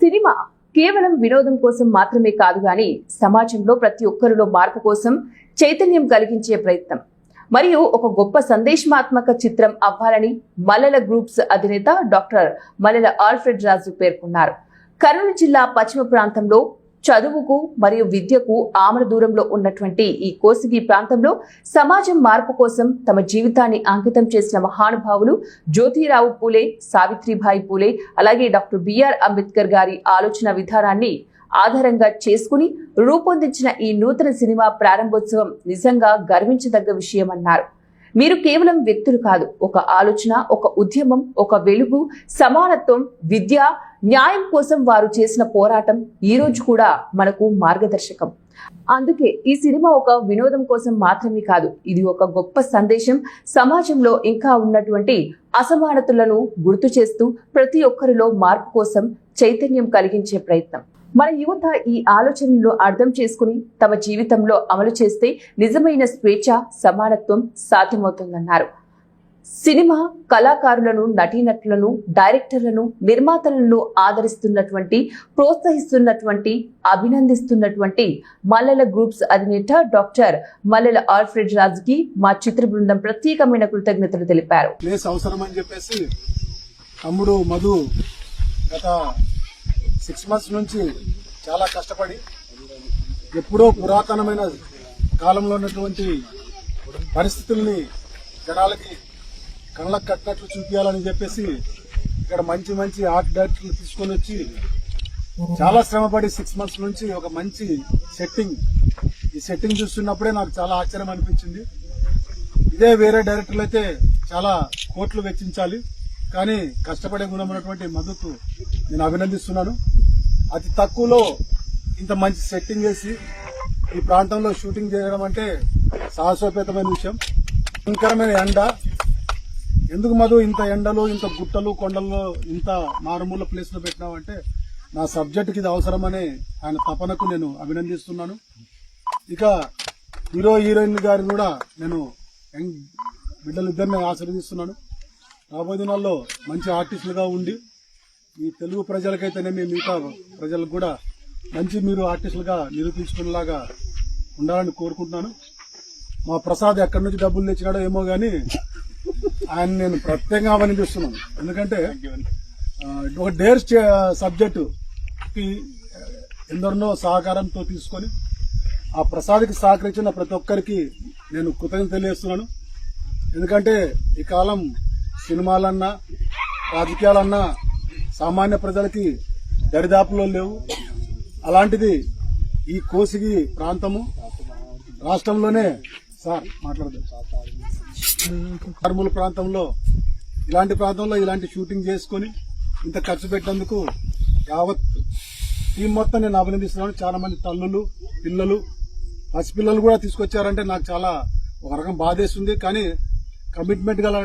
Cinema కేవలం వినోదం కోసం మాత్రమే కాదు గాని సమాజంలో ప్రతి ఒక్కరిలో మార్పు కోసం చైతన్యం కలిగించే ప్రయత్నం మరియు ఒక గొప్ప సందేశాత్మక చిత్రం అవ్వాలని మల్లెల గ్రూప్స్ అధినేత డాక్టర్ మల్లెల ఆల్ఫ్రెడ్ రాజు పేర్కొన్నారు. కర్నూలు జిల్లా పశ్చిమ ప్రాంతంలో చదువుకు మరియు విద్యకు ఆమడ దూరంలో ఉన్నటువంటి ఈ కోసిగి ప్రాంతంలో సమాజం మార్పు కోసం తమ జీవితాన్ని అంకితం చేసిన మహానుభావులు జ్యోతిరావు పూలే, సావిత్రిబాయి పూలే, అలాగే డాక్టర్ బిఆర్ అంబేద్కర్ గారి ఆలోచన విధానాన్ని ఆధారంగా చేసుకుని రూపొందించిన ఈ నూతన సినిమా ప్రారంభోత్సవం నిజంగా గర్వించదగ్గ విషయమన్నారు. మీరు కేవలం వ్యక్తులు కాదు, ఒక ఆలోచన, ఒక ఉద్యమం, ఒక వెలుగు, సమానత్వం, విద్య, న్యాయం కోసం వారు చేసిన పోరాటం ఈ రోజు కూడా మనకు మార్గదర్శకం. అందుకే ఈ సినిమా ఒక వినోదం కోసం మాత్రమే కాదు, ఇది ఒక గొప్ప సందేశం, సమాజంలో ఇంకా ఉన్నటువంటి అసమానతలను గుర్తు చేస్తూ ప్రతి ఒక్కరిలో మార్పు కోసం చైతన్యం కలిగించే ప్రయత్నం. మన యువత ఈ ఆలోచనలు అర్థం చేసుకుని తమ జీవితంలో అమలు చేస్తే నిజమైన స్వేచ్ఛ, సమానత్వం సాధ్యమవుతుందన్నారు. సినిమా కళాకారులను, నటీనటులను, డైరెక్టర్లను, నిర్మాతలను ఆదరిస్తున్నటువంటి, ప్రోత్సహిస్తున్నటువంటి, అభినందిస్తున్నటువంటి మల్లెల గ్రూప్స్ అధినేత డాక్టర్ మల్లెల ఆల్ఫ్రెడ్ రాజుకి మా చిత్ర బృందం ప్రత్యేకమైన కృతజ్ఞతలు తెలిపారు. తమ్ముడు మధు గత 6 months నుంచి చాలా కష్టపడి ఎప్పుడో పురాతనమైన కాలంలో ఉన్నటువంటి పరిస్థితుల్ని జనాలకి కళ్ళకు కట్టినట్లు చూపించాలని చెప్పేసి ఇక్కడ మంచి మంచి ఆర్ట్ డైరెక్టర్లు తీసుకొని వచ్చి చాలా శ్రమపడి 6 months నుంచి ఒక మంచి ఈ సెట్టింగ్ చూస్తున్నప్పుడే నాకు చాలా ఆశ్చర్యం అనిపించింది. ఇదే వేరే డైరెక్టర్లు అయితే చాలా కోట్లు వెచ్చించాలి, కానీ కష్టపడే గుణం ఉన్నటువంటి మధుకు నేను అభినందిస్తున్నాను. అతి తక్కువలో ఇంత మంచి సెట్టింగ్ వేసి ఈ ప్రాంతంలో షూటింగ్ చేయడం అంటే సాహసోపేతమైన విషయం. భయంకరమైన ఎండ, ఎందుకు మధు ఇంత ఎండలు, ఇంత గుట్టలు, కొండల్లో, ఇంత మారుమూల ప్లేస్ లో పెట్టినావంటే నా సబ్జెక్టుకి ఇది అవసరమనే ఆయన తపనకు నేను అభినందిస్తున్నాను. ఇక హీరో హీరోయిన్ గారిని కూడా నేను బిడ్డలిద్దరిని ఆశీర్వదిస్తున్నాను. రాబోయే దినాల్లో మంచి ఆర్టిస్టులుగా ఉండి ఈ తెలుగు ప్రజలకైతేనేమి మిగతా ప్రజలకు కూడా మంచి మీరు ఆర్టిస్టులుగా నిరూపించుకునేలాగా ఉండాలని కోరుకుంటున్నాను. మా ప్రసాద్ ఎక్కడి నుంచి డబ్బులు తెచ్చినాడో ఏమో గానీ ఆయన నేను ప్రత్యేకంగా అభినందిస్తున్నాను. ఎందుకంటే ఒక డేర్ సబ్జెక్టుకి ఎందరినో సహకారంతో తీసుకొని ఆ ప్రసాద్కి సహకరించిన ప్రతి ఒక్కరికి నేను కృతజ్ఞత తెలియజేస్తున్నాను. ఎందుకంటే ఈ కాలం సినిమాలన్నా రాజకీయాలన్నా సామాన్య ప్రజలకి దరిదాపులో లేవు. అలాంటిది ఈ కోసిగి ప్రాంతము రాష్ట్రంలోనే కర్నూలు ప్రాంతంలో ఇలాంటి షూటింగ్ చేసుకుని ఇంత ఖర్చు పెట్టినందుకు యావత్ టీం మొత్తం నేను అభినందిస్తున్నాను. చాలా మంది తల్లులు, పిల్లలు, పసిపిల్లలు కూడా తీసుకొచ్చారంటే నాకు చాలా ఒక రకం బాధేస్తుంది. కానీ కమిట్మెంట్ గల